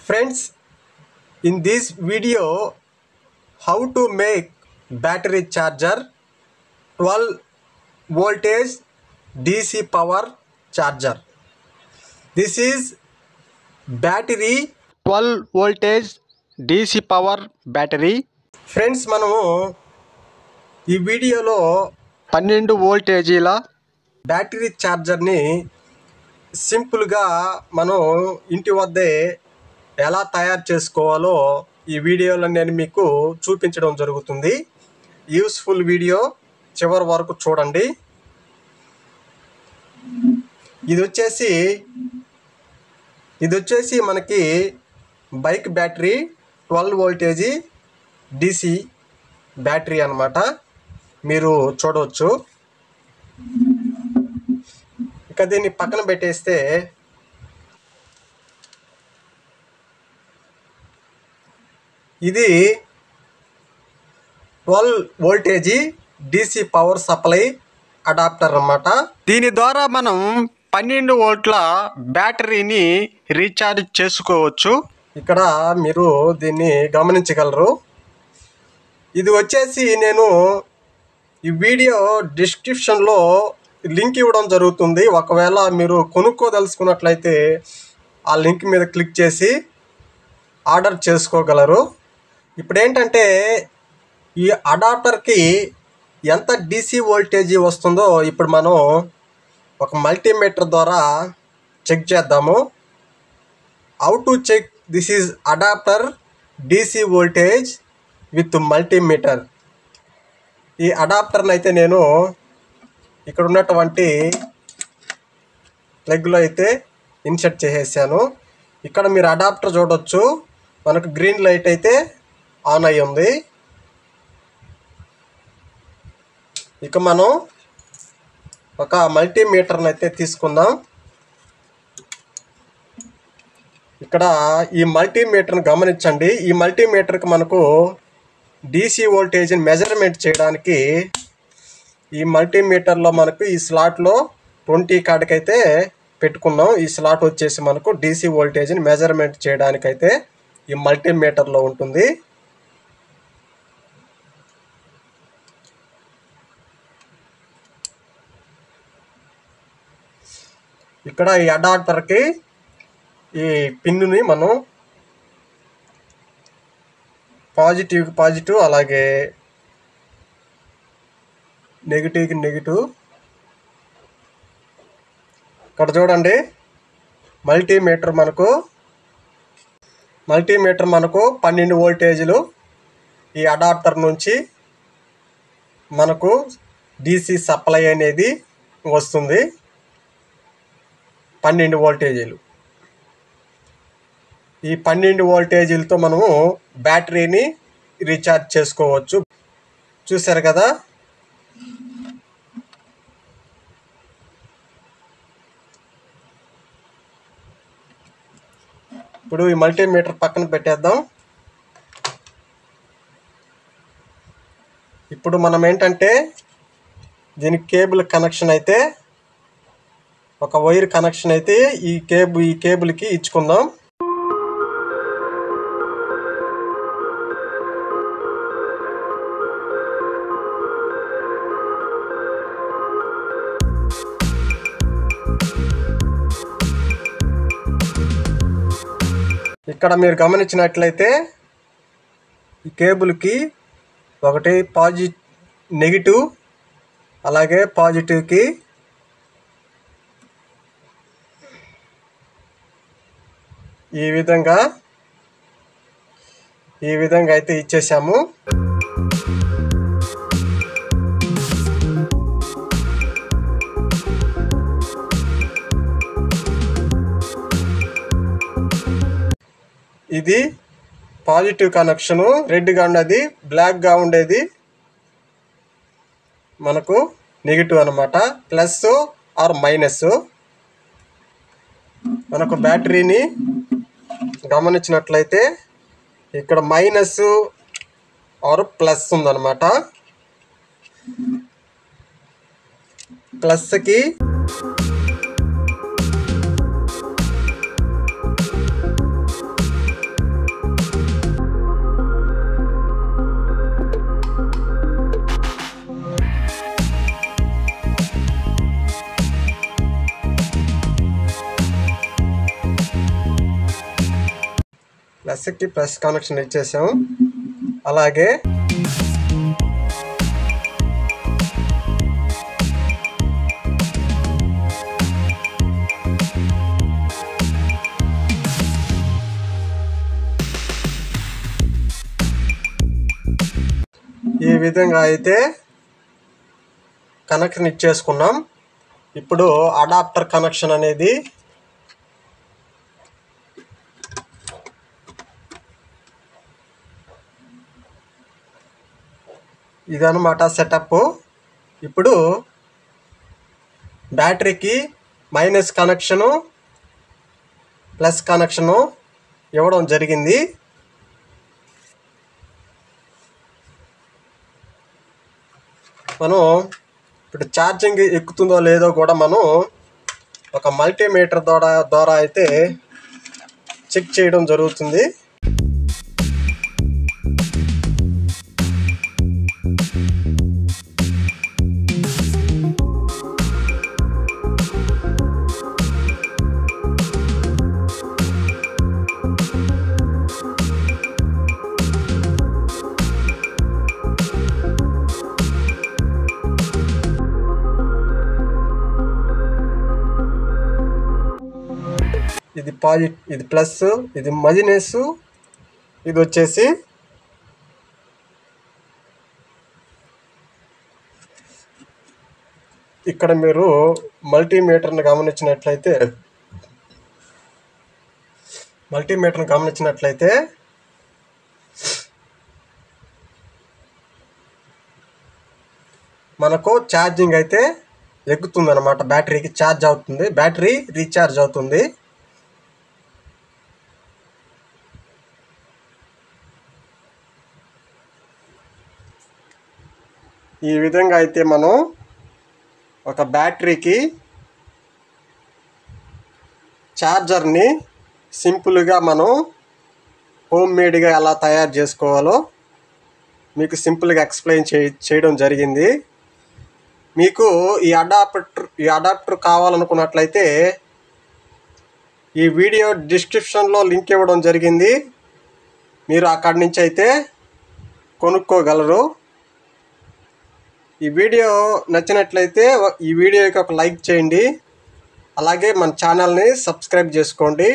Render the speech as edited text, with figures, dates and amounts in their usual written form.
Friends, in this video, how to make battery charger 12 voltage DC power charger. This is battery 12 voltage DC power battery. Friends, మనము ఈ వీడియోలో 12 వోల్టేజీల battery ఛార్జర్ని సింపుల్గా మనం ఇంటి వద్దే ఎలా తయారు చేసుకోవాలో ఈ వీడియోలో నేను మీకు చూపించడం జరుగుతుంది. యూస్ఫుల్ వీడియో చివరి వరకు చూడండి. ఇది వచ్చేసి మనకి bike battery 12 voltage DC battery అన్నమాట. మీరు చూడవచ్చు. ఇక దీన్ని పక్కన పెట్టేస్తే ఇది 12 voltage DC power supply adapter అన్నమాట. దీని ద్వారా మనం 12 వోల్ట్ల బ్యాటరీని రీఛార్జ్ చేసుకోవచ్చు. ఇక్కడ మీరు దీన్ని గమనించగలరు. ఇది వచ్చేసి నేను ఈ వీడియో డిస్క్రిప్షన్లో లింక్ ఇవ్వడం జరుగుతుంది. ఒకవేళ మీరు కొనుక్కోదలుచుకున్నట్లయితే ఆ లింక్ మీద క్లిక్ చేసి ఆర్డర్ చేసుకోగలరు. ఇప్పుడు ఏంటంటే ఈ అడాప్టర్కి ఎంత DC వోల్టేజీ వస్తుందో ఇప్పుడు మనం ఒక మల్టీమీటర్ ద్వారా చెక్ చేద్దాము. How to check this is adapter DC voltage with multimeter. ఈ అడాప్టర్ని అయితే నేను ఇక్కడ ఉన్నటువంటి ప్లగ్లో అయితే ఇన్సర్ట్ చేసేసాను. ఇక్కడ మీరు అడాప్టర్ చూడవచ్చు. మనకు గ్రీన్ లైట్ అయితే ఆన్ అయ్యి ఉంది. ఇక మనం ఒక మల్టీమీటర్ని అయితే తీసుకుందాం. ఇక్కడ ఈ మల్టీమీటర్ని గమనించండి. ఈ మల్టీమీటర్కి మనకు DC వోల్టేజ్ని మెజర్మెంట్ చేయడానికి ఈ మల్టీమీటర్లో మనకు ఈ స్లాట్లో 20 కాడికైతే పెట్టుకున్నాం. ఈ స్లాట్ వచ్చేసి మనకు DC వోల్టేజ్ని మెజర్మెంట్ చేయడానికైతే ఈ మల్టీమీటర్లో ఉంటుంది. ఇక్కడ ఈ అడాప్టర్కి ఈ పిన్నుని మనం పాజిటివ్ అలాగే నెగిటివ్కి నెగిటివ్. ఇక్కడ చూడండి, మల్టీమీటర్ మనకు 12 వోల్టేజీలు ఈ అడాప్టర్ నుంచి మనకు DC సప్లై అనేది వస్తుంది. 12 వోల్టేజీలు. ఈ 12 వోల్టేజీలతో మనము బ్యాటరీని రీఛార్జ్ చేసుకోవచ్చు. చూసారు కదా. ఇప్పుడు ఈ మల్టీమీటర్ పక్కన పెట్టేద్దాం. ఇప్పుడు మనం ఏంటంటే దీనికి కేబుల్ కనెక్షన్ అయితే ఒక వైర్ కనెక్షన్ అయితే ఈ కేబుల్కి ఇచ్చుకుందాం. ఇక్కడ మీరు గమనించినట్లయితే ఈ కేబుల్కి ఒకటి నెగిటివ్ అలాగే పాజిటివ్కి ఈ విధంగా అయితే ఇచ్చేసాము. ఇది పాజిటివ్ కనెక్షను. రెడ్గా ఉండేది, బ్లాక్గా ఉండేది మనకు నెగిటివ్ అన్నమాట. Plus or minus. మనకు బ్యాటరీని గమనించినట్లయితే ఇక్కడ మైనస్ ఆర్ ప్లస్ ఉందన్నమాట. ప్లస్కి ప్లస్కి ప్లస్ కనెక్షన్ ఇచ్చేసాం. అలాగే ఈ విధంగా అయితే కనెక్షన్ ఇచ్చేసుకున్నాం. ఇప్పుడు అడాప్టర్ కనెక్షన్ అనేది ఇదన్నమాట సెటప్. ఇప్పుడు బ్యాటరీకి మైనస్ కనెక్షను ప్లస్ కనెక్షను ఇవ్వడం జరిగింది. మనం ఇప్పుడు ఛార్జింగ్ ఎక్కుతుందో లేదో కూడా మనం ఒక మల్టీమీటర్ ద్వారా అయితే చెక్ చేయడం జరుగుతుంది. ఇది ప్లస్, ఇది మైనస్, ఇది వచ్చేసి ఇక్కడ మీరు మల్టీమీటర్ని గమనించినట్లయితే మనకు ఛార్జింగ్ అయితే ఎక్కుతుంది అన్నమాట. బ్యాటరీకి ఛార్జ్ అవుతుంది, బ్యాటరీ రీఛార్జ్ అవుతుంది. ఈ విధంగా అయితే మనం ఒక బ్యాటరీకి ఛార్జర్ని సింపుల్గా మనం హోమ్ మేడ్గా ఎలా తయారు చేసుకోవాలో మీకు సింపుల్గా ఎక్స్ప్లెయిన్ చేయడం జరిగింది. మీకు ఈ అడాప్టర్ కావాలనుకున్నట్లయితే ఈ వీడియో డిస్క్రిప్షన్లో లింక్ ఇవ్వడం జరిగింది. మీరు అక్కడి నుంచి అయితే కొనుక్కోగలరు. ఈ వీడియో నచ్చినట్లయితే ఈ వీడియోకి ఒక లైక్ చేయండి. అలాగే మన ఛానల్ని సబ్స్క్రైబ్ చేసుకోండి.